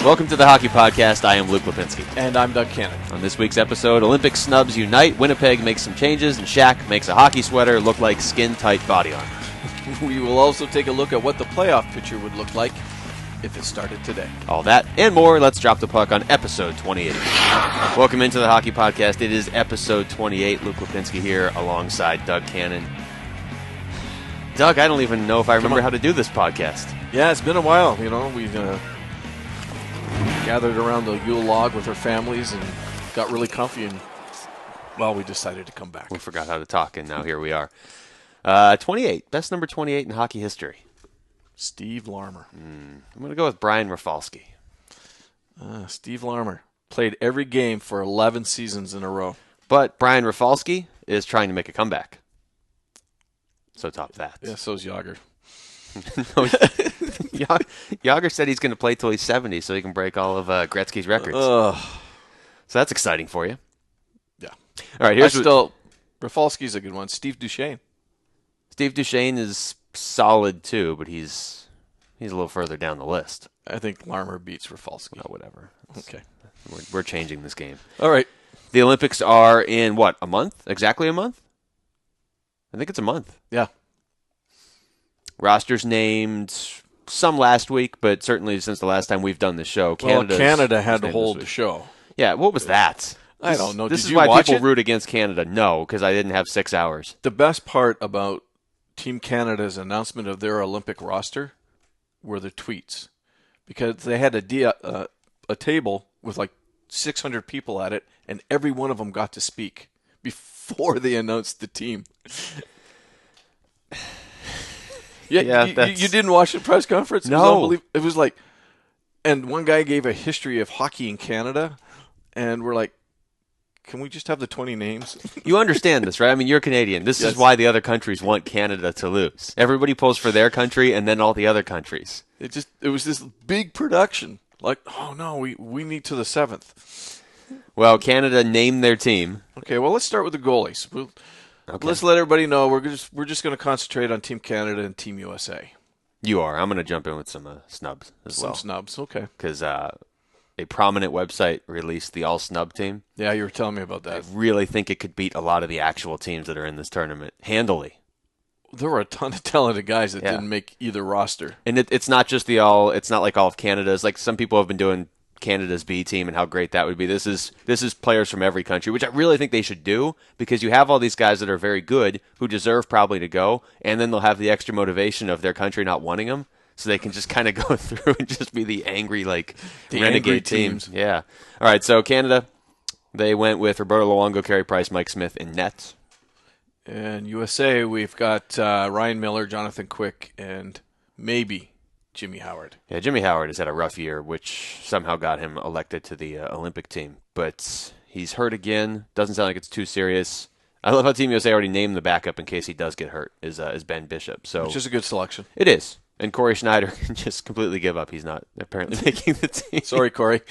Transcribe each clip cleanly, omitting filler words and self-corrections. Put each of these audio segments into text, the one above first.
Welcome to the Hockey Podcast. I am Luke Lipinski. And I'm Doug Cannon. On this week's episode, Olympic snubs unite, Winnipeg makes some changes, and Shaq makes a hockey sweater look like skin-tight body armor. We will also take a look at what the playoff picture would look like if it started today. All that and more. Let's drop the puck on episode 28. Welcome into the Hockey Podcast. It is episode 28. Luke Lipinski here alongside Doug Cannon. Doug, I don't even know if I remember how to do this podcast. Yeah, it's been a while. You know, we gathered around the Yule log with our families and got really comfy, and, well, we decided to come back. We forgot how to talk, and now here we are. 28. Best number 28 in hockey history. Steve Larmer. I'm going to go with Brian Rafalski. Steve Larmer played every game for 11 seasons in a row. But Brian Rafalski is trying to make a comeback. So top that. Yeah, so's Yager. No, Yager said he's going to play till he's 70 so he can break all of Gretzky's records. So that's exciting for you. Yeah. All right, Rafalski's a good one. Steve Duchesne. Steve Duchesne is solid too, but he's a little further down the list. I think Larmer beats Rafalski. Oh, whatever. Okay. We're changing this game. All right. The Olympics are in, what, a month? Exactly a month? I think it's a month. Yeah. Rosters named, some last week, but certainly since the last time we've done the show. Canada had to hold the show. Yeah, what was that? I don't know. This Did is you why watch people it? root against Canada. No, because I didn't have 6 hours. The best part about Team Canada's announcement of their Olympic roster were the tweets, because they had a table with like 600 people at it, and every one of them got to speak before they announced the team. Yeah, you didn't watch the press conference? No. It was unbelievable. It was like, and one guy gave a history of hockey in Canada, and we're like, can we just have the 20 names? You understand this, right? I mean, you're Canadian. This is why the other countries want Canada to lose. Everybody pulls for their country and then all the other countries. It was this big production. Like, oh no, we need to the 7th. Well, Canada named their team. Okay, well, let's start with the goalies. Let's let everybody know we're just going to concentrate on Team Canada and Team USA. You are. I'm going to jump in with some snubs as well. Some snubs, okay. Because a prominent website released the all-snub team. Yeah, you were telling me about that. I really think it could beat a lot of the actual teams that are in this tournament handily. There were a ton of talented guys that didn't make either roster. And it's not just it's not like all of Canada's. Like some people have been doing Canada's B team and how great that would be. This is players from every country, which I really think they should do, because you have all these guys that are very good who deserve probably to go, and then they'll have the extra motivation of their country not wanting them, so they can just kind of go through and just be the angry, like, the renegade angry teams. teams. Yeah. All right, so Canada, they went with Roberto Luongo, Carey Price, Mike Smith in net. And USA, we've got Ryan Miller, Jonathan Quick, and maybe Jimmy Howard. Yeah, Jimmy Howard has had a rough year, which somehow got him elected to the Olympic team. But he's hurt again. Doesn't sound like it's too serious. I love how Team USA already named the backup in case he does get hurt, is Ben Bishop. So which is a good selection. It is. And Corey Schneider can just completely give up. He's not apparently making the team. Sorry, Corey.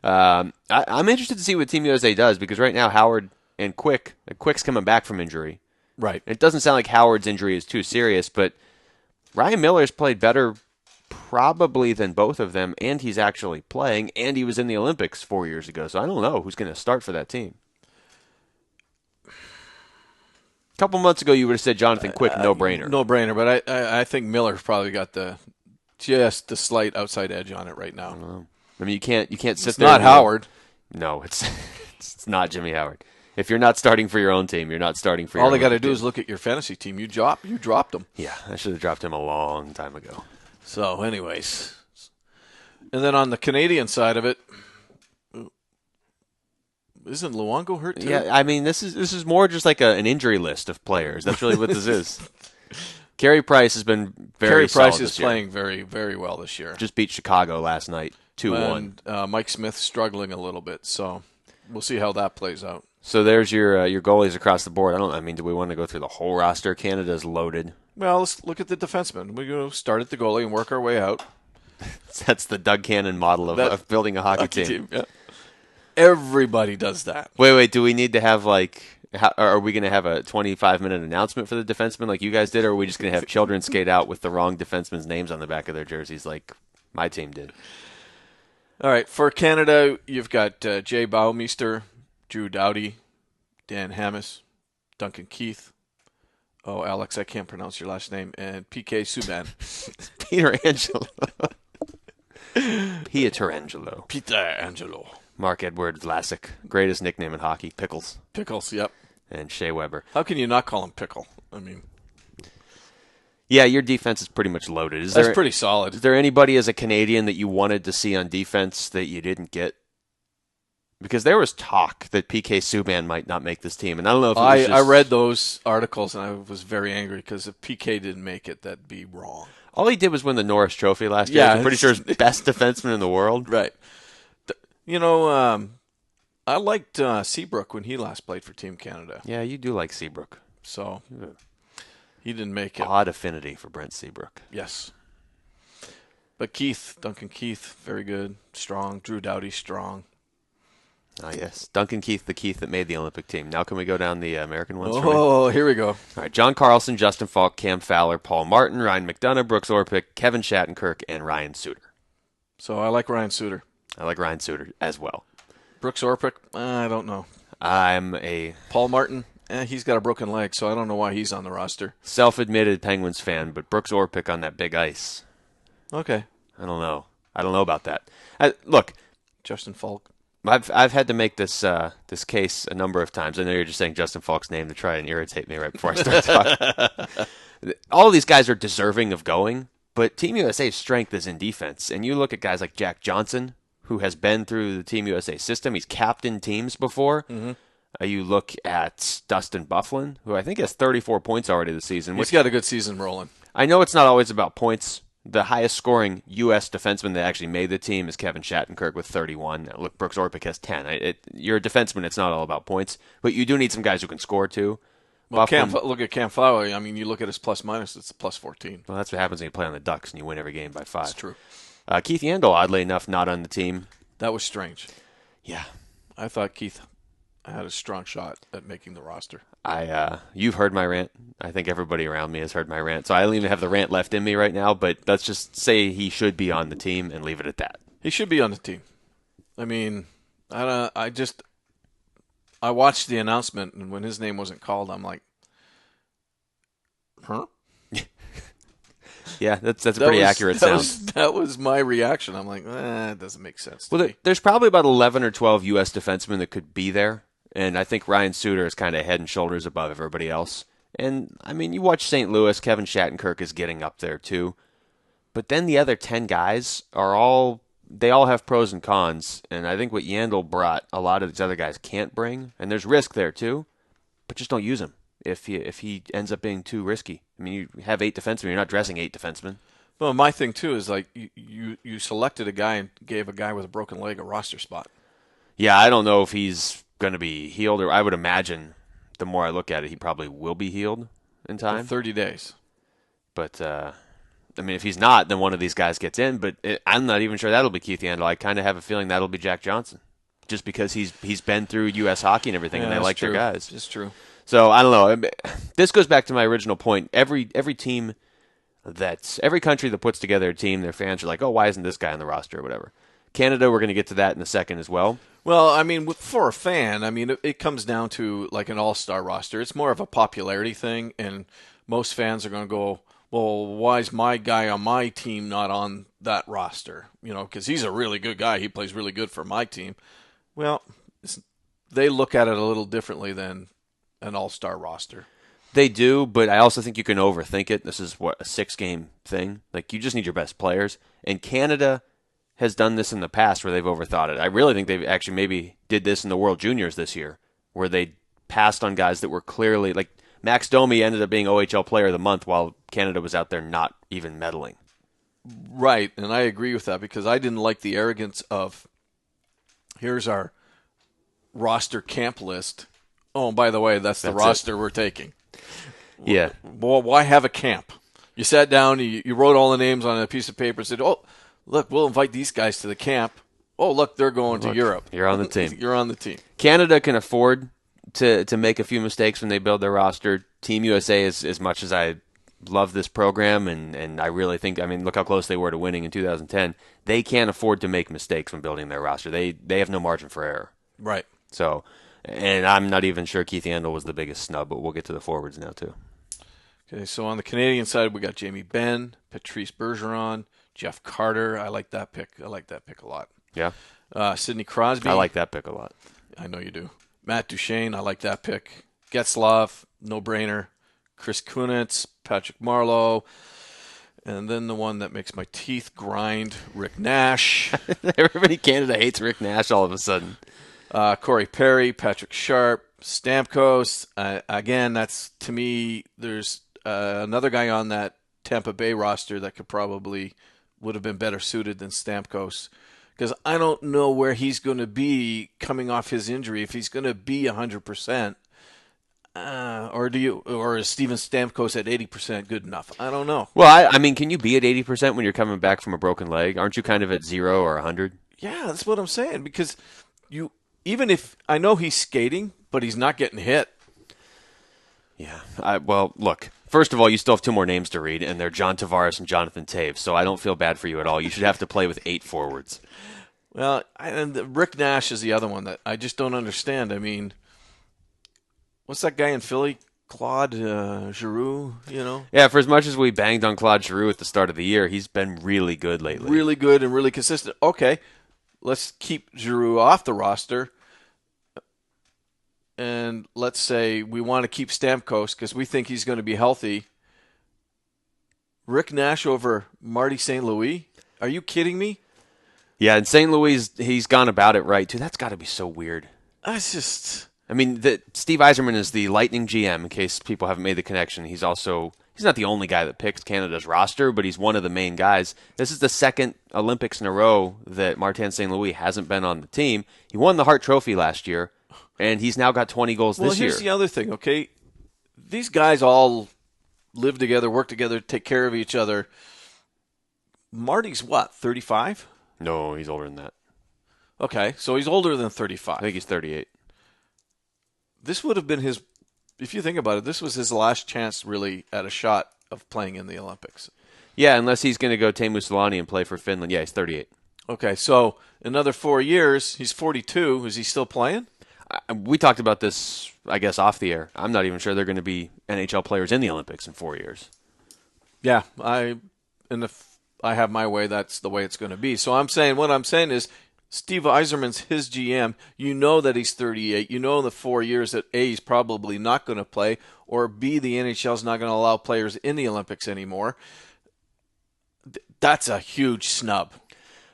I'm interested to see what Team USA does, because right now Howard and Quick's coming back from injury. Right. It doesn't sound like Howard's injury is too serious, but Ryan Miller's played better probably than both of them, and he's actually playing, and he was in the Olympics 4 years ago, so I don't know who's going to start for that team. A couple months ago, you would have said Jonathan Quick, no-brainer. No-brainer, but I think Miller's probably got just the slight outside edge on it right now. I mean, you can't sit it's there. Not Howard. No, it's not Jimmy Howard. If you're not starting for your own team, you're not starting for your own team. All they got to do is look at your fantasy team. You dropped them. Yeah, I should have dropped him a long time ago. So, anyways. And then on the Canadian side of it, isn't Luongo hurt too? Yeah, I mean, this is more just like an injury list of players. That's really what this is. Carey Price has been very solid Price is this year. playing very, very well this year. Just beat Chicago last night, 2-1. And Mike Smith struggling a little bit, so we'll see how that plays out. So there's your goalies across the board. Do we want to go through the whole roster? Canada's loaded. Well, let's look at the defensemen. We're going to start at the goalie and work our way out. That's the Doug Cannon model of building a hockey team. Yeah. Everybody does that. Wait. Do we need to have, are we going to have a 25-minute announcement for the defensemen like you guys did, or are we just going to have children skate out with the wrong defensemen's names on the back of their jerseys like my team did? All right, for Canada, you've got Jay Baumeister, Drew Doughty, Dan Hammis, Duncan Keith. Oh, Alex, I can't pronounce your last name. And PK Subban. Peter Angelo. Pietrangelo. Peter Angelo. Mark Edward Vlasic, greatest nickname in hockey, Pickles. Pickles, yep. And Shea Weber. How can you not call him Pickle? I mean, yeah, your defense is pretty much loaded. that's pretty solid. Is there anybody as a Canadian that you wanted to see on defense that you didn't get? Because there was talk that PK Subban might not make this team, and I don't know if it was I read those articles and I was very angry because if PK didn't make it, that'd be wrong. All he did was win the Norris Trophy last year. I'm pretty sure he's best defenseman in the world. Right. I liked Seabrook when he last played for Team Canada. Yeah, you do like Seabrook. So he didn't make it. Odd affinity for Brent Seabrook. Yes. But Keith, Duncan Keith, very good, strong. Drew Doughty, strong. Ah, yes. Duncan Keith, the Keith that made the Olympic team. Now can we go down the American ones? Oh, here we go. All right, John Carlson, Justin Falk, Cam Fowler, Paul Martin, Ryan McDonough, Brooks Orpik, Kevin Shattenkirk, and Ryan Suter. So I like Ryan Suter. I like Ryan Suter as well. Brooks Orpik, I don't know. I'm a Paul Martin, he's got a broken leg, so I don't know why he's on the roster. self-admitted Penguins fan, but Brooks Orpik on that big ice. Okay. I don't know. I don't know about that. Look, Justin Falk. I've had to make this this case a number of times. I know you're just saying Justin Falk's name to try and irritate me right before I start talking. All of these guys are deserving of going, but Team USA's strength is in defense. And you look at guys like Jack Johnson, who has been through the Team USA system. He's captained teams before. Mm-hmm. You look at Dustin Byfuglien, who I think has 34 points already this season. He's got a good season rolling. I know it's not always about points. The highest scoring U.S. defenseman that actually made the team is Kevin Shattenkirk with 31. Now, look, Brooks Orpik has 10. You're a defenseman. It's not all about points. But you do need some guys who can score, too. Well, look at Cam Fowler. I mean, you look at his plus-minus, it's a plus 14. Well, that's what happens when you play on the Ducks and you win every game by 5. That's true. Keith Yandel, oddly enough, not on the team. That was strange. Yeah. I thought Keith had a strong shot at making the roster. You've heard my rant. I think everybody around me has heard my rant. So I don't even have the rant left in me right now, but let's just say he should be on the team and leave it at that. He should be on the team. I mean, I watched the announcement, and when his name wasn't called, I'm like, huh? Yeah, that's a pretty accurate sound. That was my reaction. I'm like, it doesn't make sense. Well, there's probably about 11 or 12 U.S. defensemen that could be there. And I think Ryan Suter is kind of head and shoulders above everybody else. And, I mean, you watch St. Louis, Kevin Shattenkirk is getting up there too. But then the other 10 guys they all have pros and cons. And I think what Yandel brought, a lot of these other guys can't bring. And there's risk there too. But just don't use him if he ends up being too risky. I mean, you have 8 defensemen. You're not dressing 8 defensemen. Well, my thing too is like you selected a guy and gave a guy with a broken leg a roster spot. Yeah, I don't know if he's going to be healed, or I would imagine the more I look at it, he probably will be healed in time. For 30 days. But, I mean, if he's not, then one of these guys gets in. But I'm not even sure that'll be Keith Yandel. I kind of have a feeling that'll be Jack Johnson, just because he's been through U.S. hockey and everything, and they like their guys. It's true. So, I don't know. This goes back to my original point. Every team every country that puts together a team, their fans are like, oh, why isn't this guy on the roster or whatever. Canada, we're going to get to that in a second as well. Well, I mean, for a fan, I mean, it comes down to like an all-star roster. It's more of a popularity thing, and most fans are going to go, well, why is my guy on my team not on that roster? You know, because he's a really good guy. He plays really good for my team. Well, they look at it a little differently than an all-star roster. They do, but I also think you can overthink it. This is, a 6-game thing? Like, you just need your best players. And Canada has done this in the past where they've overthought it. I really think they've actually maybe did this in the World Juniors this year, where they passed on guys that were clearly, like, Max Domi ended up being OHL Player of the Month while Canada was out there not even meddling. Right, and I agree with that because I didn't like the arrogance of, here's our roster camp list. Oh, and by the way, that's the roster we're taking. Yeah. Well, why have a camp? You sat down, you wrote all the names on a piece of paper and said, oh, look, we'll invite these guys to the camp. Oh, look, they're going to Europe. You're on the team. You're on the team. Canada can afford to make a few mistakes when they build their roster. Team USA, as much as I love this program, and I really think, I mean, look how close they were to winning in 2010. They can't afford to make mistakes when building their roster. They have no margin for error. Right. So, and I'm not even sure Keith Yandel was the biggest snub, but we'll get to the forwards now too. Okay, so on the Canadian side, we got Jamie Benn, Patrice Bergeron, Jeff Carter. I like that pick. I like that pick a lot. Yeah, Sidney Crosby. I like that pick a lot. I know you do. Matt Duchene. I like that pick. Getzlaf, no-brainer. Chris Kunitz, Patrick Marleau. And then the one that makes my teeth grind, Rick Nash. Everybody in Canada hates Rick Nash all of a sudden. Corey Perry, Patrick Sharp, Stamkos. Again, that's, to me, there's another guy on that Tampa Bay roster that would have been better suited than Stamkos. Because I don't know where he's going to be coming off his injury, if he's going to be 100%. Or is Steven Stamkos at 80% good enough? I don't know. Well, I mean, can you be at 80% when you're coming back from a broken leg? Aren't you kind of at 0 or 100? Yeah, that's what I'm saying. Because even if I know he's skating, but he's not getting hit. Yeah. Well, look. First of all, you still have 2 more names to read, and they're John Tavares and Jonathan Toews. So I don't feel bad for you at all. You should have to play with 8 forwards. Well, and Rick Nash is the other one that I just don't understand. I mean, what's that guy in Philly? Claude Giroux, Yeah, for as much as we banged on Claude Giroux at the start of the year, he's been really good lately. Really good and really consistent. Okay, let's keep Giroux off the roster. And let's say we want to keep Stamkos because we think he's going to be healthy. Rick Nash over Marty St. Louis? Are you kidding me? Yeah, in St. Louis, he's gone about it right, too. That's got to be so weird. That's just... I mean, Steve Yzerman is the Lightning GM, in case people haven't made the connection. He's not the only guy that picks Canada's roster, but he's one of the main guys. This is the second Olympics in a row that Martin St. Louis hasn't been on the team. He won the Hart Trophy last year, and he's now got 20 goals this year. Well, here's the other thing, okay? These guys all live together, work together, take care of each other. Marty's what, 35? No, he's older than that. Okay, so he's older than 35. I think he's 38. This would have been his, if you think about it, this was his last chance really at a shot of playing in the Olympics. Yeah, unless he's going to go Teemu Selanne and play for Finland. Yeah, he's 38. Okay, so another 4 years, he's 42. Is he still playing? We talked about this, I guess, off the air. I'm not even sure they're going to be NHL players in the Olympics in 4 years. Yeah, if I have my way, that's the way it's going to be. So what I'm saying is, Steve Yzerman's his GM. You know that he's 38. You know in the 4 years that A, he's probably not going to play, or B, the NHL's not going to allow players in the Olympics anymore. That's a huge snub.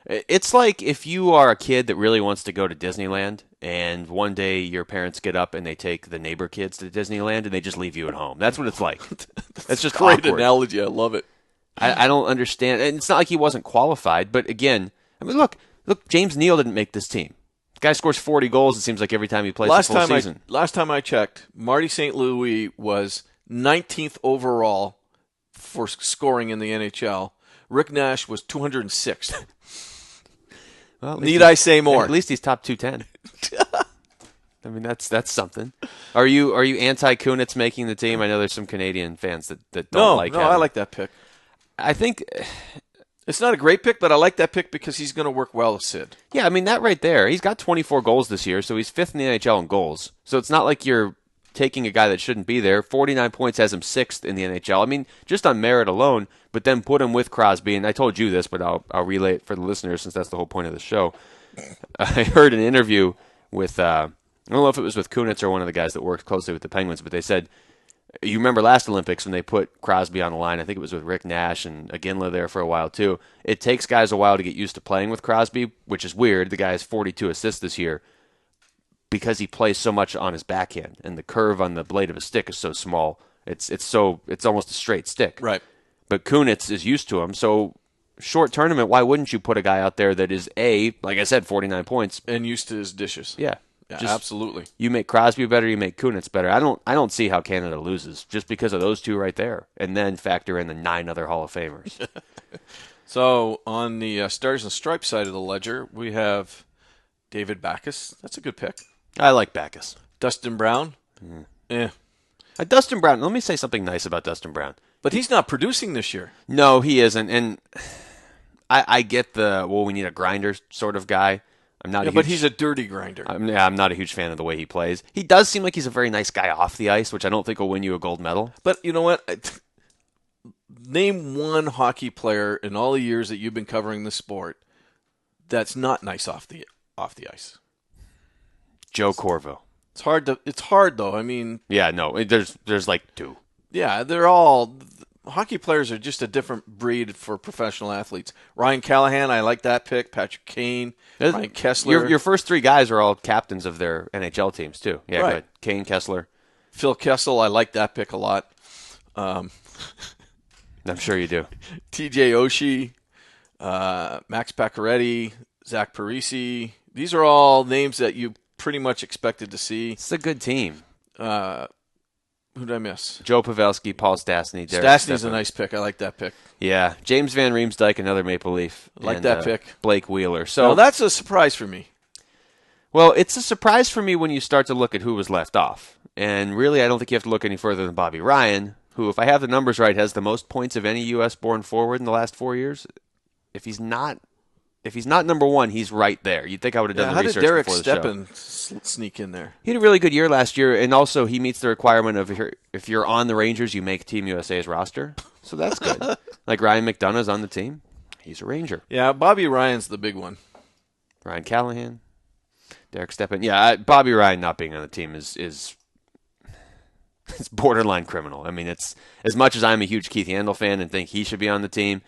It's like if you are a kid that really wants to go to Disneyland, and one day your parents get up and they take the neighbor kids to Disneyland, and they just leave you at home. That's what it's like. That's just great awkward. Analogy. I love it. I don't understand. And it's not like he wasn't qualified, but again, I mean, look, James Neal didn't make this team. The guy scores 40 goals, it seems like, every time he plays the full season. Last time I checked, Marty St. Louis was 19th overall for scoring in the NHL. Rick Nash was 206th. Well, Need I say more? At least he's top 210. I mean, that's something. Are you anti Kunitz making the team? I know there's some Canadian fans that don't like him. No, I like that pick. I think it's not a great pick, but I like that pick because he's going to work well with Sid. Yeah, I mean, that right there. He's got 24 goals this year, so he's 5th in the NHL in goals. So it's not like you're taking a guy that shouldn't be there. 49 points has him 6th in the NHL. I mean, just on merit alone, but then put him with Crosby. And I told you this, but I'll relay it for the listeners since that's the whole point of the show. I heard an interview with, I don't know if it was with Kunitz or one of the guys that worked closely with the Penguins, but they said, you remember last Olympics when they put Crosby on the line, I think it was with Rick Nash and Iginla there for a while too. It takes guys a while to get used to playing with Crosby, which is weird. The guy has 42 assists this year because he plays so much on his backhand, and the curve on the blade of his stick is so small. It's almost a straight stick. Right. But Kunitz is used to him, so short tournament, why wouldn't you put a guy out there that is like I said, 49 points and used to his dishes? Yeah. Yeah, absolutely. You make Crosby better, you make Kunitz better. I don't see how Canada loses just because of those two right there, and then factor in the 9 other Hall of Famers. So on the Stars and Stripes side of the ledger, we have David Backes. That's a good pick. I like Backes. Dustin Brown. Dustin Brown. Let me say something nice about Dustin Brown. But he's not producing this year. No, he isn't. And I get we need a grinder sort of guy. But he's a dirty grinder. I'm not a huge fan of the way he plays. He does seem like he's a very nice guy off the ice, which I don't think will win you a gold medal. But you know what? Name one hockey player in all the years that you've been covering the sport that's not nice off the ice. Joe Corvo. It's hard though. I mean, yeah, no, there's like two. Yeah, they're all hockey players are just a different breed for professional athletes. Ryan Callahan, I like that pick. Patrick Kane, Ryan Kessler. Your first three guys are all captains of their NHL teams too. Yeah, right. Good. Kane, Kessler, Phil Kessel, I like that pick a lot. I'm sure you do. TJ Oshie, Max Pacioretty, Zach Parisi. These are all names that you pretty much expected to see. It's a good team. Who did I miss? Joe Pavelski, Paul Stastny. Stastny's a nice pick. I like that pick. Yeah. James Van Riemsdyk, another Maple Leaf. Like that pick. Blake Wheeler. So now that's a surprise for me. Well, it's a surprise for me when you start to look at who was left off. And really, I don't think you have to look any further than Bobby Ryan, who, if I have the numbers right, has the most points of any U.S.-born forward in the last 4 years. If he's not number one, he's right there. You'd think I would have done the research before the show. How did Derek Stepan sneak in there? He had a really good year last year, and also he meets the requirement of if you're on the Rangers, you make Team USA's roster. So that's good. Like Ryan McDonough's on the team. He's a Ranger. Yeah, Bobby Ryan's the big one. Ryan Callahan, Derek Stepan. Yeah, Bobby Ryan not being on the team is it's borderline criminal. I mean, it's as much as I'm a huge Keith Yandel fan and think he should be on the team.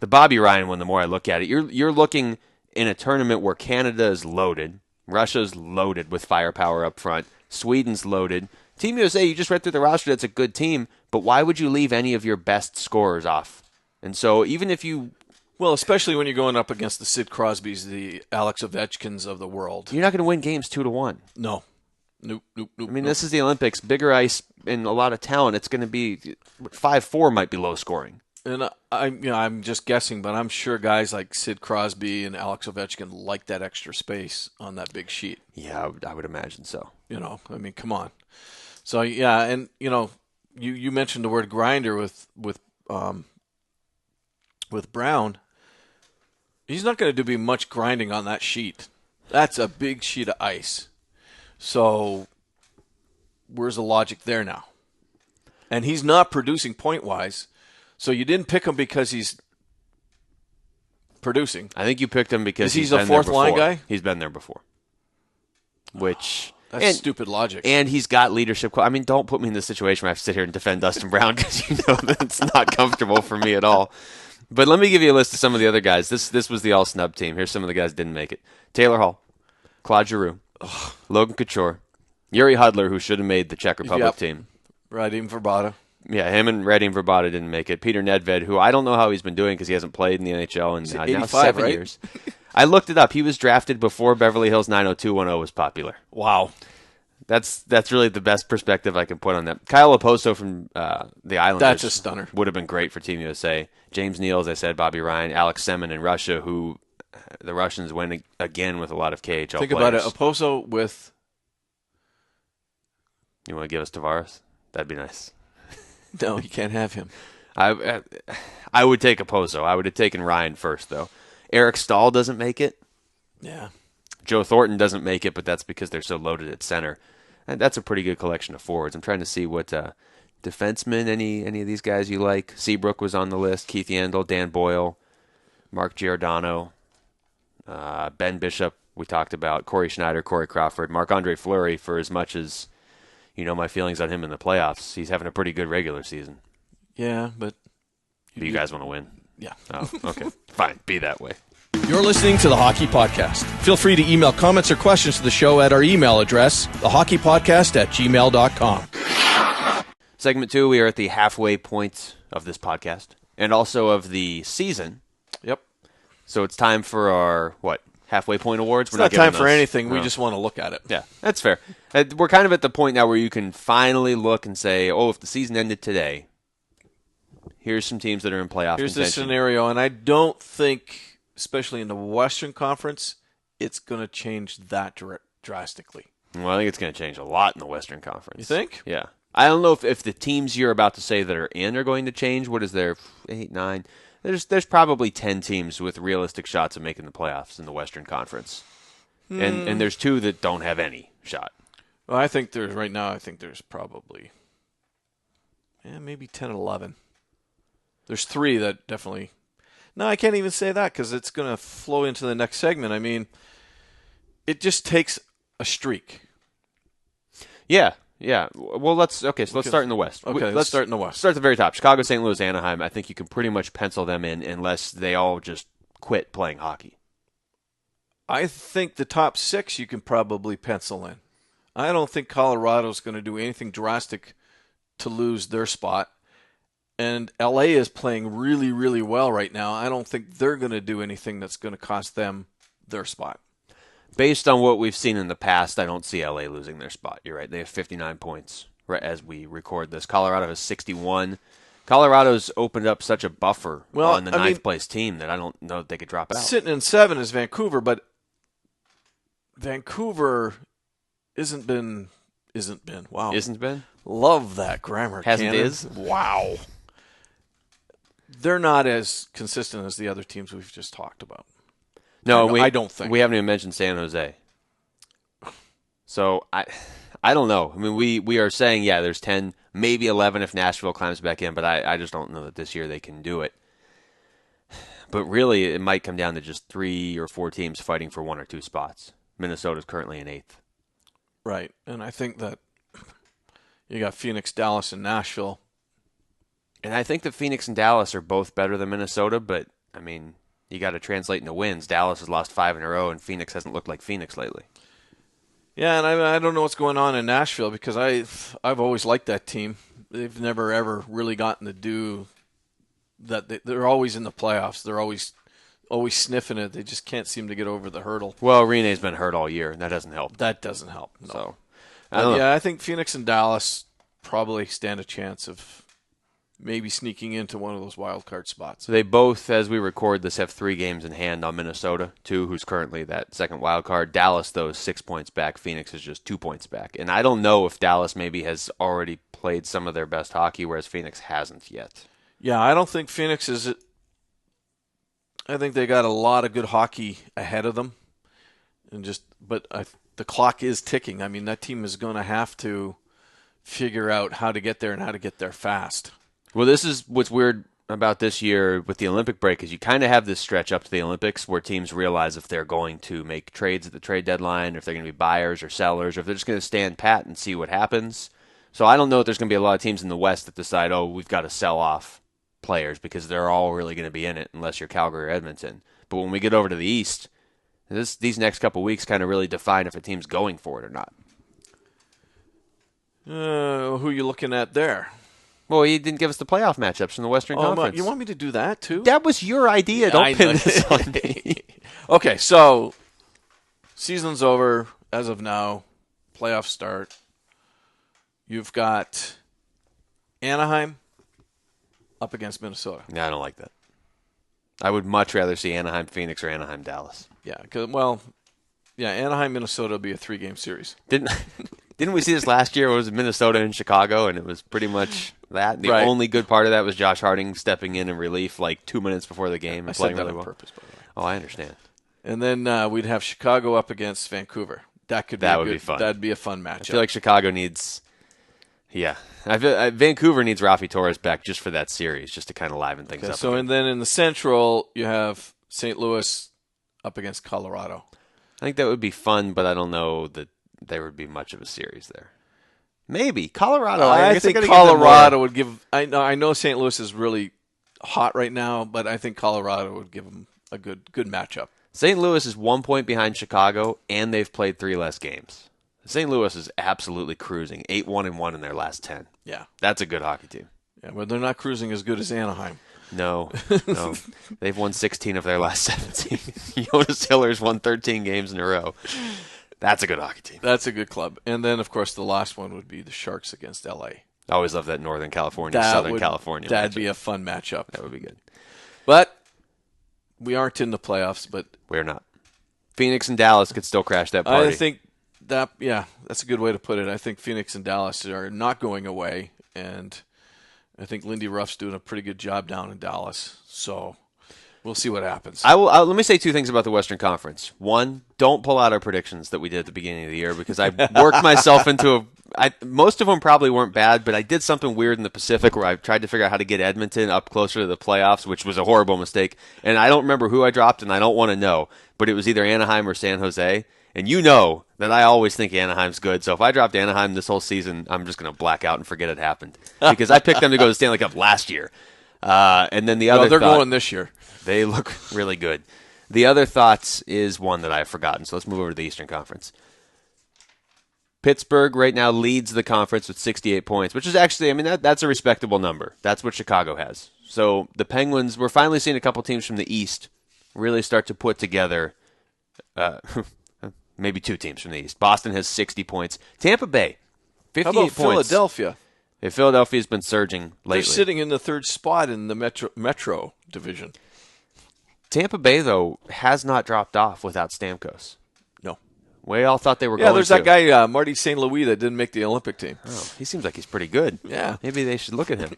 The Bobby Ryan one, the more I look at it, you're looking in a tournament where Canada is loaded, Russia's loaded with firepower up front, Sweden's loaded. Team USA, you just read through the roster, that's a good team, but why would you leave any of your best scorers off? And so even if you... Well, especially when you're going up against the Sid Crosbys, the Alex Ovechkins of the world. You're not going to win games 2-1. No. Nope. I mean, this is the Olympics, bigger ice and a lot of talent. It's going to be 5-4 might be low scoring. And I'm just guessing, but I'm sure guys like Sid Crosby and Alex Ovechkin like that extra space on that big sheet. Yeah, I would imagine so. I mean, come on. So yeah, and you mentioned the word grinder with Brown. He's not going to do much grinding on that sheet. That's a big sheet of ice. So where's the logic there now? And he's not producing point-wise. So you didn't pick him because he's producing. I think you picked him because he's a fourth-line guy? He's been there before. That's stupid logic. And he's got leadership. I mean, don't put me in this situation where I have to sit here and defend Dustin Brown because you know that it's not comfortable for me at all. But let me give you a list of some of the other guys. This was the all-snub team. Here's some of the guys that didn't make it. Taylor Hall, Claude Giroux, Logan Couture, Yuri Hudler, who should have made the Czech Republic team. Radim Verbata. Yeah, him and Radim Verbata didn't make it. Peter Nedved, who I don't know how he's been doing because he hasn't played in the NHL in now 7 years. I looked it up. He was drafted before Beverly Hills 90210 was popular. Wow. That's really the best perspective I can put on that. Kyle Oposo from the Islanders. That's a stunner. Would have been great for Team USA. James Neal, as I said, Bobby Ryan, Alex Semin in Russia, who the Russians went again with a lot of KHL Think players. about it. Oposo with... You want to give us Tavares? That'd be nice. No, you can't have him. I would take Oposo. I would have taken Ryan first, though. Eric Stahl doesn't make it. Yeah. Joe Thornton doesn't make it, but that's because they're so loaded at center. And that's a pretty good collection of forwards. I'm trying to see what defensemen, any of these guys you like. Seabrook was on the list. Keith Yandel, Dan Boyle, Mark Giordano, Ben Bishop, we talked about. Corey Schneider, Corey Crawford, Marc-Andre Fleury, for as much as you know my feelings on him in the playoffs. He's having a pretty good regular season. Yeah, but... Do you guys want to win? Yeah. Oh, okay. Fine. Be that way. You're listening to The Hockey Podcast. Feel free to email comments or questions to the show at our email address, thehockeypodcast@gmail.com. Segment 2, we are at the halfway point of this podcast and also of the season. Yep. So it's time for our, halfway point awards? It's not time for anything. We just want to look at it. Yeah, that's fair. We're kind of at the point now where you can finally look and say, if the season ended today, here's some teams that are in playoff Here's contention. this scenario, and I don't think, especially in the Western Conference, it's going to change that drastically. Well, I think it's going to change a lot in the Western Conference. You think? Yeah. I don't know if the teams you're about to say that are in are going to change. What is there? 8, 9. There's probably 10 teams with realistic shots of making the playoffs in the Western Conference. And there's 2 that don't have any shot. Well, I think there's probably maybe 10 and 11. There's 3 that definitely. No, I can't even say that because it's going to flow into the next segment. I mean, it just takes a streak. Yeah. Well, let's start in the West. Okay, let's start in the West. Start at the very top. Chicago, St. Louis, Anaheim. I think you can pretty much pencil them in unless they all just quit playing hockey. I think the top 6 you can probably pencil in. I don't think Colorado's going to do anything drastic to lose their spot. And LA is playing really, really well right now. I don't think they're going to do anything that's going to cost them their spot. Based on what we've seen in the past, I don't see LA losing their spot. You're right. They have 59 points right as we record this. Colorado has 61. Colorado's opened up such a buffer on the ninth place team that I don't know that they could drop out. Sitting in 7 is Vancouver, but Vancouver isn't been. Wow. Isn't been? Love that grammar. Hasn't Cannon. is? Wow. They're not as consistent as the other teams we've just talked about. No, I don't think. We haven't even mentioned San Jose. So I don't know. I mean, we are saying, there's 10, maybe 11 if Nashville climbs back in, but I just don't know that this year they can do it. But really, it might come down to just 3 or 4 teams fighting for 1 or 2 spots. Minnesota's currently in 8th. Right, and I think that you got Phoenix, Dallas, and Nashville. And I think that Phoenix and Dallas are both better than Minnesota, but, I mean, you got to translate into wins. Dallas has lost 5 in a row, and Phoenix hasn't looked like Phoenix lately. Yeah, and I don't know what's going on in Nashville because I've always liked that team. They've never, ever really gotten to do that. They're always in the playoffs. They're always sniffing it. They just can't seem to get over the hurdle. Well, Rene's been hurt all year, and that doesn't help. That doesn't help. No. So, I think Phoenix and Dallas probably stand a chance of maybe sneaking into one of those wild card spots. So they both, as we record this, have 3 games in hand on Minnesota, 2 who's currently that second wild card. Dallas, though, is 6 points back. Phoenix is just 2 points back. And I don't know if Dallas maybe has already played some of their best hockey, whereas Phoenix hasn't yet. Yeah, I don't think Phoenix is. I think they got a lot of good hockey ahead of them, but the clock is ticking. I mean, that team is going to have to figure out how to get there and how to get there fast. Well, this is what's weird about this year with the Olympic break is you kind of have this stretch up to the Olympics where teams realize if they're going to make trades at the trade deadline, or if they're going to be buyers or sellers, or if they're just going to stand pat and see what happens. So I don't know if there's going to be a lot of teams in the West that decide, we've got to sell off players because they're all really going to be in it unless you're Calgary or Edmonton. But when we get over to the East, these next couple weeks kind of really define if a team's going for it or not. Who are you looking at there? Well, he didn't give us the playoff matchups from the Western Conference. You want me to do that too? That was your idea. Yeah, Don't pin this on me. Okay, so season's over as of now. Playoffs start. You've got Anaheim up against Minnesota. Yeah, I don't like that. I would much rather see Anaheim, Phoenix, or Anaheim, Dallas. Yeah, Anaheim, Minnesota will be a 3-game series. Didn't we see this last year? It was Minnesota and Chicago, and it was pretty much that. The only good part of that was Josh Harding stepping in relief like 2 minutes before the game and playing really well. Purpose, by the way. Oh, I understand. And then we'd have Chicago up against Vancouver. That would be fun. That'd be a fun matchup. I feel like Chicago needs. Yeah, Vancouver needs Rafi Torres back just for that series, just to kind of liven things up. So, and then in the Central, you have St. Louis up against Colorado. I think that would be fun, but I don't know that there would be much of a series there. Maybe Colorado. I think Colorado would give. I know St. Louis is really hot right now, but I think Colorado would give them a good matchup. St. Louis is 1 point behind Chicago, and they've played 3 less games. St. Louis is absolutely cruising, 8-1-1 in their last 10. Yeah, that's a good hockey team. Yeah, but they're not cruising as good as Anaheim. No. They've won 16 of their last 17. Jonas Hiller's won 13 games in a row. That's a good hockey team. That's a good club. And then, of course, the last one would be the Sharks against L.A. I always love that Northern California, Southern California. That'd be a fun matchup. That would be good. But we aren't in the playoffs. But we're not. Phoenix and Dallas could still crash that party. I think that's a good way to put it. I think Phoenix and Dallas are not going away, and I think Lindy Ruff's doing a pretty good job down in Dallas. So we'll see what happens. Let me say two things about the Western Conference. One, don't pull out our predictions that we did at the beginning of the year because I worked myself into most of them probably weren't bad, but I did something weird in the Pacific where I tried to figure out how to get Edmonton up closer to the playoffs, which was a horrible mistake. And I don't remember who I dropped, and I don't want to know, but it was either Anaheim or San Jose. And you know that I always think Anaheim's good, so if I dropped Anaheim this whole season, I'm just going to black out and forget it happened because I picked them to go to the Stanley Cup last year. And then the other they're thought, going this year. They look really good. The other thoughts is one that I've forgotten, so let's move over to the Eastern Conference. Pittsburgh right now leads the conference with 68 points, which is actually, that's a respectable number. That's what Chicago has. So the Penguins, we're finally seeing a couple teams from the East really start to put together maybe two teams from the East. Boston has 60 points. Tampa Bay, 58 How about points. Philadelphia? Yeah, Philadelphia's been surging lately. They're sitting in the third spot in the Metro division. Tampa Bay, though, has not dropped off without Stamkos. No. We all thought they were going to. Yeah, there's that guy, Marty St. Louis, that didn't make the Olympic team. Oh, he seems like he's pretty good. Yeah. Maybe they should look at him.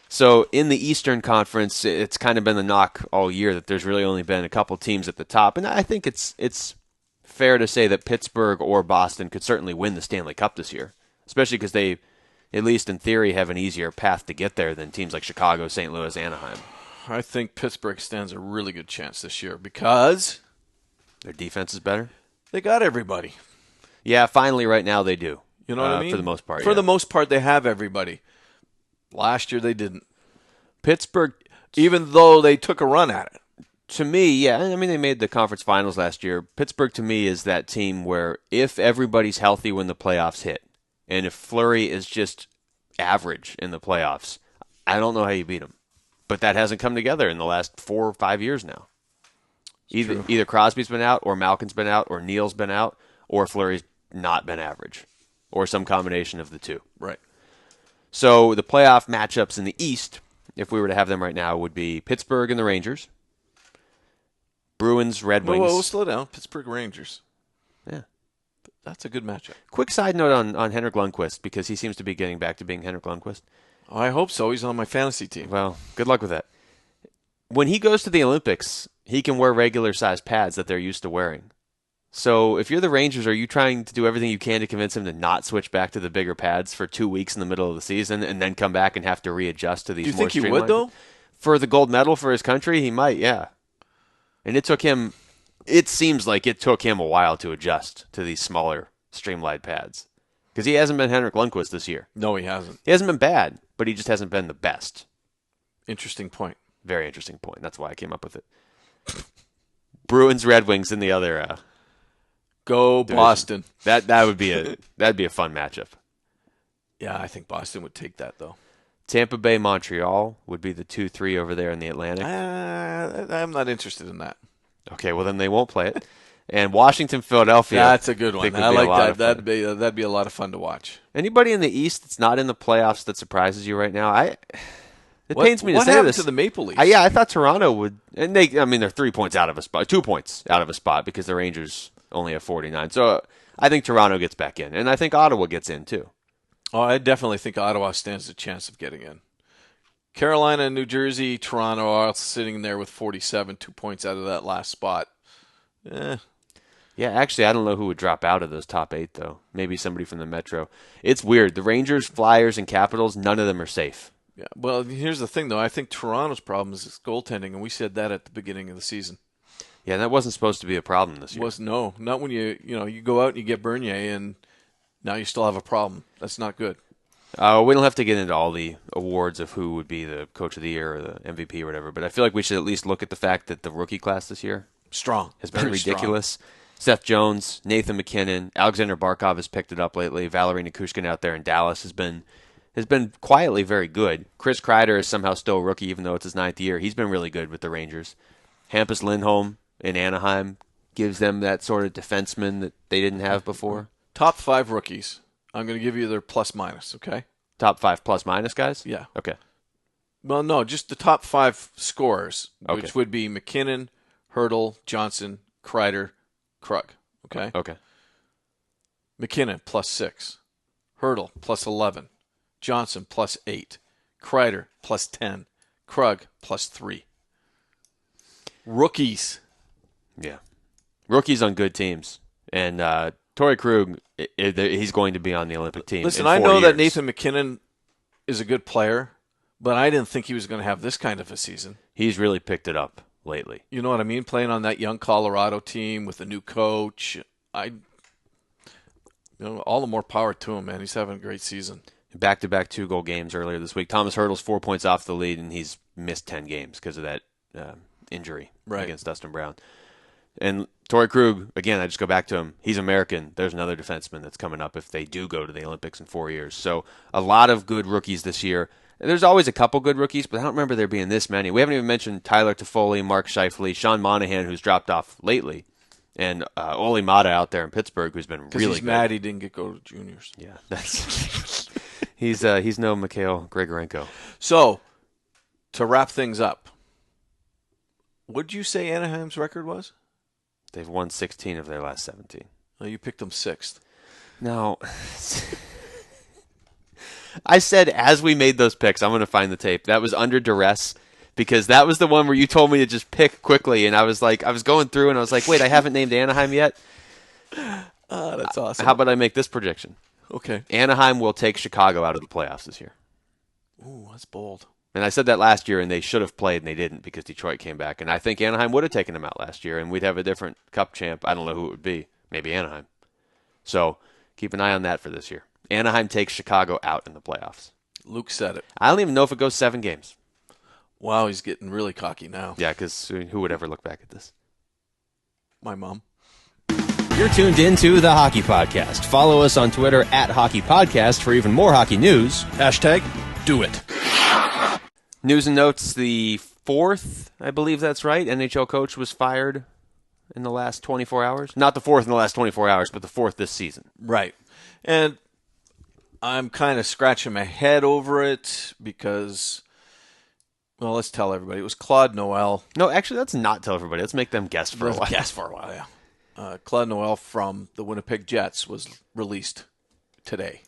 So in the Eastern Conference, it's kind of been the knock all year that there's really only been a couple teams at the top. And I think it's fair to say that Pittsburgh or Boston could certainly win the Stanley Cup this year, especially because they, at least in theory, have an easier path to get there than teams like Chicago, St. Louis, Anaheim. I think Pittsburgh stands a really good chance this year because their defense is better. They got everybody. Yeah, finally right now they do. You know what I mean? For the most part. For the most part, they have everybody. Last year they didn't. Pittsburgh, even though they took a run at it. To me, yeah, they made the conference finals last year. Pittsburgh, to me, is that team where if everybody's healthy when the playoffs hit, and if Fleury is just average in the playoffs, I don't know how you beat them. But that hasn't come together in the last 4 or 5 years now. Either Crosby's been out, or Malkin's been out, or Neal's been out, or Fleury's not been average, or some combination of the two. Right. So the playoff matchups in the East, if we were to have them right now, would be Pittsburgh and the Rangers, Bruins, Red Wings. Whoa, slow down. Pittsburgh Rangers. Yeah. That's a good matchup. Quick side note on Henrik Lundqvist, because he seems to be getting back to being Henrik Lundqvist. Oh, I hope so. He's on my fantasy team. Well, good luck with that. When he goes to the Olympics, he can wear regular-sized pads that they're used to wearing. So if you're the Rangers, are you trying to do everything you can to convince him to not switch back to the bigger pads for 2 weeks in the middle of the season and then come back and have to readjust to these more streamlined? Do you think he would, though? For the gold medal for his country, he might, yeah. And it seems like it took him a while to adjust to these smaller, streamlined pads. Because he hasn't been Henrik Lundqvist this year. No, he hasn't. He hasn't been bad, but he just hasn't been the best. Interesting point. Very interesting point. That's why I came up with it. Bruins, Red Wings in the other. Go Boston. That'd be a fun matchup. Yeah, I think Boston would take that though. Tampa Bay, Montreal would be the 2-3 over there in the Atlantic. I'm not interested in that. Okay, well then they won't play it. And Washington, Philadelphia. That's a good one. I like that. That'd be a lot of fun to watch. Anybody in the East that's not in the playoffs that surprises you right now? It pains me to say this. What happened to the Maple Leafs? I thought Toronto would, and they're 3 points out of a spot, 2 points out of a spot because the Rangers only have 49. So I think Toronto gets back in, and I think Ottawa gets in too. Oh, I definitely think Ottawa stands a chance of getting in. Carolina, New Jersey, Toronto are all sitting there with 47, 2 points out of that last spot. Yeah, actually, I don't know who would drop out of those top 8, though. Maybe somebody from the Metro. It's weird. The Rangers, Flyers, and Capitals, none of them are safe. Yeah. Well, here's the thing, though. I think Toronto's problem is its goaltending, and we said that at the beginning of the season. Yeah, that wasn't supposed to be a problem this year. No, not when you go out and you get Bernier, and now you still have a problem. That's not good. We don't have to get into all the awards of who would be the Coach of the Year or the MVP or whatever, but I feel like we should at least look at the fact that the rookie class this year has been ridiculous. Strong. Seth Jones, Nathan McKinnon, Alexander Barkov has picked it up lately. Valerie Nichushkin out there in Dallas has been quietly very good. Chris Kreider is somehow still a rookie, even though it's his 9th year. He's been really good with the Rangers. Hampus Lindholm in Anaheim gives them that sort of defenseman that they didn't have before. Top 5 rookies. I'm going to give you their plus-minus, okay? Top 5 plus-minus guys? Yeah. Okay. Well, no, just the top 5 scorers, okay. Which would be McKinnon, Hurdle, Johnson, Kreider, Krug. Okay? Okay. McKinnon +6. Hurdle +11. Johnson +8. Kreider +10. Krug +3. Rookies. Yeah. Rookies on good teams. And Torrey Krug, he's going to be on the Olympic team. Listen, in I 4 know that years. Nathan McKinnon is a good player, but I didn't think he was going to have this kind of a season. He's really picked it up lately. You know what I mean? Playing on that young Colorado team with a new coach. All the more power to him, man. He's having a great season. Back-to-back 2-goal games earlier this week. Thomas Hurdle's 4 points off the lead, and he's missed 10 games because of that injury against Dustin Brown. And Torrey Krug, again, I just go back to him. He's American. There's another defenseman that's coming up if they do go to the Olympics in 4 years. So a lot of good rookies this year. There's always a couple good rookies, but I don't remember there being this many. We haven't even mentioned Tyler Toffoli, Mark Scheifele, Sean Monahan, who's dropped off lately, and Oli Mata out there in Pittsburgh, who's been really good. Because he's mad he didn't go to juniors. Yeah, that's he's no Mikhail Grigorenko. So, to wrap things up, what did you say Anaheim's record was? They've won 16 of their last 17. Oh, you picked them 6th. No. I said as we made those picks, I'm going to find the tape. That was under duress because that was the one where you told me to just pick quickly. And I was going through and I was like, wait, I haven't named Anaheim yet. Oh, that's awesome. How about I make this prediction? Okay. Anaheim will take Chicago out of the playoffs this year. Ooh, that's bold. And I said that last year, and they should have played, and they didn't because Detroit came back. And I think Anaheim would have taken them out last year, and we'd have a different Cup champ. I don't know who it would be. Maybe Anaheim. So keep an eye on that for this year. Anaheim takes Chicago out in the playoffs. Luke said it. I don't even know if it goes 7 games. Wow, he's getting really cocky now. Yeah, because who would ever look back at this? My mom. You're tuned into the Hockey Podcast. Follow us on Twitter @HockeyPodcast for even more hockey news. #DoIt. News and notes, the 4th, I believe that's right, NHL coach was fired in the last 24 hours. Not the 4th in the last 24 hours, but the 4th this season. Right. And I'm kind of scratching my head over it because, well, let's tell everybody. It was Claude Noel. No, actually, let's not tell everybody. Let's make them guess for a while. Guess for a while, yeah. Claude Noel from the Winnipeg Jets was released today.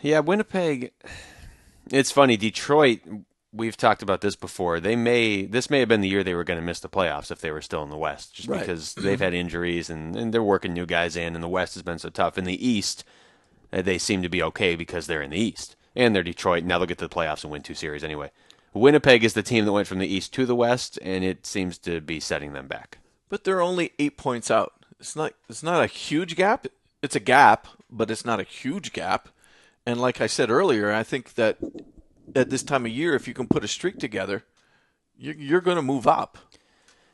Yeah, Winnipeg, it's funny. Detroit, we've talked about this before. This may have been the year they were going to miss the playoffs if they were still in the West, just because they've had injuries and they're working new guys in, and the West has been so tough. In the East, they seem to be okay because they're in the East. And they're Detroit. Now they'll get to the playoffs and win 2 series anyway. Winnipeg is the team that went from the East to the West, and it seems to be setting them back. But they're only 8 points out. It's not a huge gap. It's a gap, but it's not a huge gap. And like I said earlier, I think that at this time of year, if you can put a streak together, you're going to move up.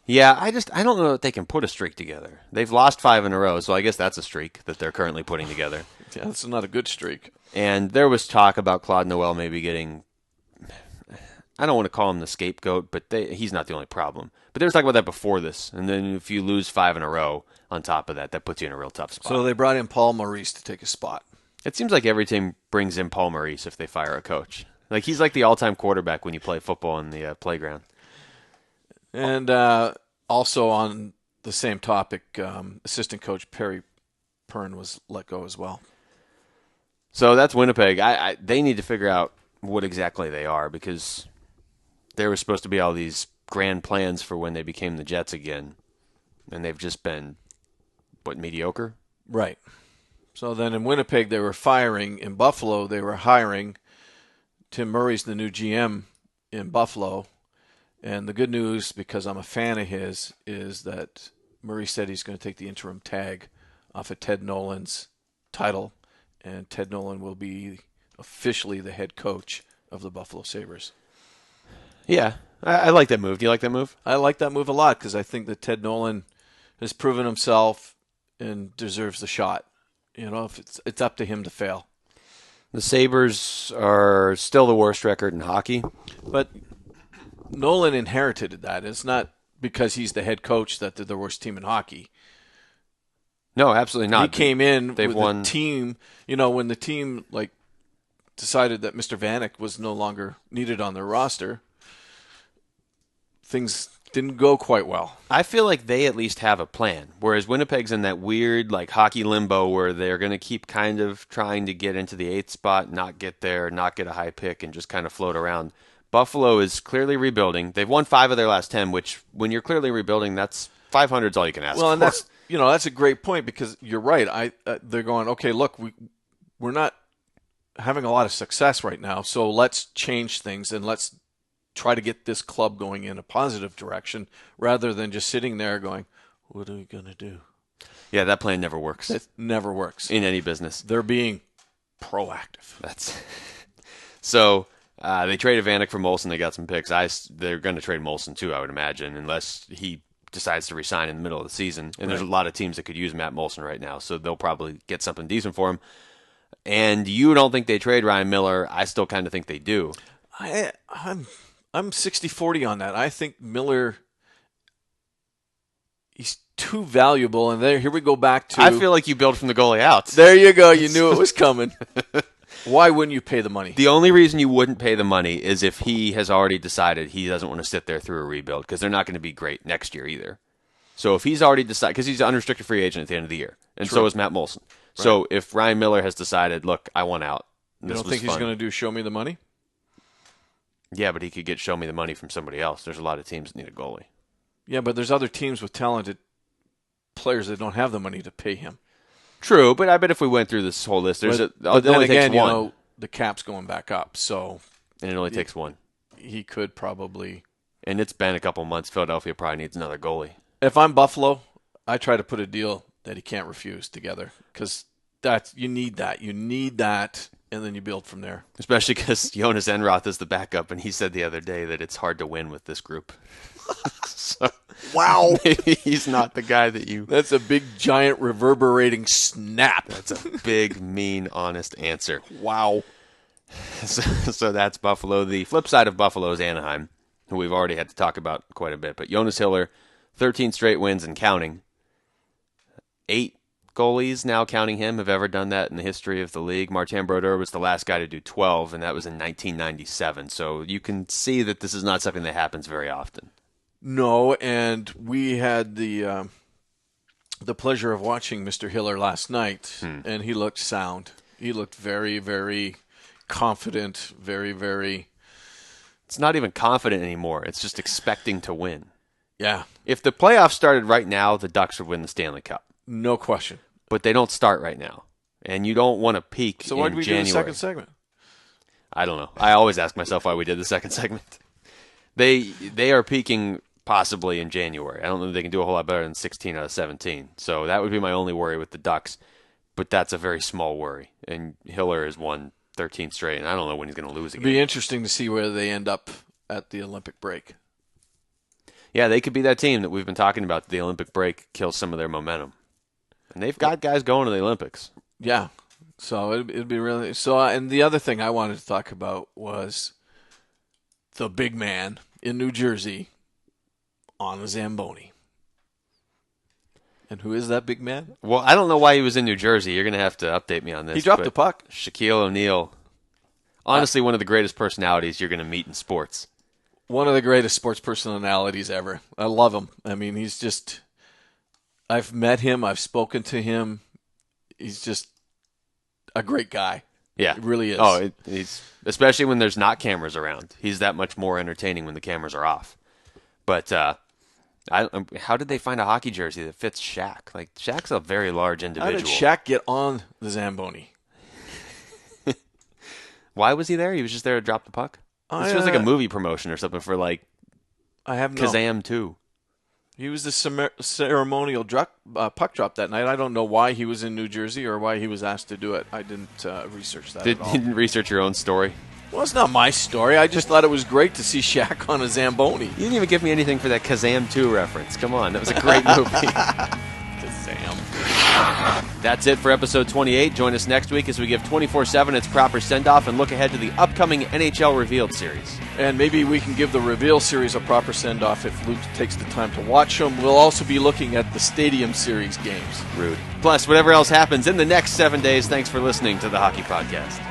Yeah, I don't know that they can put a streak together. They've lost 5 in a row, so I guess that's a streak that they're currently putting together. Yeah, that's not a good streak. And there was talk about Claude Noel maybe getting, I don't want to call him the scapegoat, but he's not the only problem. But they were talking about that before this. And then if you lose 5 in a row on top of that, that puts you in a real tough spot. So they brought in Paul Maurice to take a spot. It seems like every team brings in Paul Maurice if they fire a coach. Like he's like the all-time quarterback when you play football in the playground. And also on the same topic, assistant coach Perry Pern was let go as well. So that's Winnipeg. They need to figure out what exactly they are because there was supposed to be all these grand plans for when they became the Jets again, and they've just been, mediocre? Right. So then in Winnipeg they were firing. In Buffalo they were hiring. Tim Murray's the new GM in Buffalo. And the good news, because I'm a fan of his, is that Murray said he's going to take the interim tag off of Ted Nolan's title, and Ted Nolan will be officially the head coach of the Buffalo Sabres. Yeah, I like that move. Do you like that move? I like that move a lot because I think that Ted Nolan has proven himself and deserves the shot. You know, if it's up to him to fail. The Sabres are still the worst record in hockey. But Nolan inherited that. It's not because he's the head coach that they're the worst team in hockey. No, absolutely not. He came in They've with won. a team, when the team decided that Mr. Vanek was no longer needed on their roster, things Didn't go quite well. I feel like they at least have a plan, whereas Winnipeg's in that weird like hockey limbo where they're going to keep kind of trying to get into the 8th spot, not get there, not get a high pick, and just kind of float around. Buffalo is clearly rebuilding. They've won 5 of their last 10, which when you're clearly rebuilding, that's 500 is all you can ask Well, and for. that's a great point because you're right. They're going, okay, look, we're not having a lot of success right now, so let's change things and let's try to get this club going in a positive direction rather than just sitting there going, what are we going to do? Yeah, that plan never works. It never works. In any business. They're being proactive. So they traded Vanek for Molson. They got some picks. They're going to trade Molson too, I would imagine, unless he decides to resign in the middle of the season. And There's a lot of teams that could use Matt Molson right now, so they'll probably get something decent for him. And you don't think they trade Ryan Miller. I still kind of think they do. I'm 60-40 on that. I think Miller, he's too valuable. And here we go back to... I feel like you build from the goalie out. There you go. You knew it was coming. Why wouldn't you pay the money? The only reason you wouldn't pay the money is if he has already decided he doesn't want to sit there through a rebuild, because they're not going to be great next year either. So if he's already decided, because he's an unrestricted free agent at the end of the year, and so is Matt Molson. Right. So if Ryan Miller has decided, look, I want out. You don't think he's going to do show me the money? Yeah, but he could get show me the money from somebody else. There's a lot of teams that need a goalie. Yeah, but there's other teams with talented players that don't have the money to pay him. True, but I bet if we went through this whole list, but then again, you know, the cap's going back up, so and it only takes one. He could probably, and it's been a couple months. Philadelphia probably needs another goalie. If I'm Buffalo, I try to put a deal that he can't refuse together, because you need that, and then you build from there. Especially because Jonas Enroth is the backup, and he said the other day that it's hard to win with this group. So, wow. Maybe he's not the guy that you... That's a big, giant, reverberating snap. That's a big, mean, honest answer. Wow. So that's Buffalo. The flip side of Buffalo is Anaheim, who we've already had to talk about quite a bit. But Jonas Hiller, 13 straight wins and counting. 8 goalies now counting him have ever done that in the history of the league. Martin Brodeur was the last guy to do 12, and that was in 1997. So you can see that this is not something that happens very often. No, and we had the pleasure of watching Mr. Hiller last night, and he looked sound. He looked very, very confident, very, very... It's not even confident anymore. It's just expecting to win. Yeah. If the playoffs started right now, the Ducks would win the Stanley Cup. No question. But they don't start right now. And you don't want to peak in January. So why did we do the second segment? I don't know. I always ask myself why we did the second segment. They are peaking possibly in January. I don't know if they can do a whole lot better than 16 out of 17. So that would be my only worry with the Ducks. But that's a very small worry. And Hiller has won 13 straight, and I don't know when he's going to lose again. It'd be interesting to see where they end up at the Olympic break. Yeah, they could be that team that we've been talking about. The Olympic break kills some of their momentum. And they've got guys going to the Olympics. Yeah. So it'd be really... So, and the other thing I wanted to talk about was the big man in New Jersey on the Zamboni. And who is that big man? Well, I don't know why he was in New Jersey. You're going to have to update me on this. He dropped the puck. Shaquille O'Neal. Honestly, one of the greatest personalities you're going to meet in sports. One of the greatest sports personalities ever. I love him. I mean, he's just... I've met him. I've spoken to him. He's just a great guy. Yeah. It really is. Oh, he's especially when there's not cameras around. He's that much more entertaining when the cameras are off. But how did they find a hockey jersey that fits Shaq? Like, Shaq's a very large individual. How did Shaq get on the Zamboni? Why was he there? He was just there to drop the puck? This feels like a movie promotion or something for, like, Kazam 2. He was the ceremonial puck drop that night. I don't know why he was in New Jersey or why he was asked to do it. I didn't research that at all. Didn't research your own story? Well, it's not my story. I just thought it was great to see Shaq on a Zamboni. You didn't even give me anything for that Kazam 2 reference. Come on, that was a great movie. Kazam. That's it for episode 28. Join us next week as we give 24/7 its proper send-off and look ahead to the upcoming NHL Revealed series. And maybe we can give the Reveal series a proper send-off if Luke takes the time to watch them. We'll also be looking at the Stadium Series games. Rude. Plus, whatever else happens in the next 7 days, thanks for listening to the Hockey Podcast.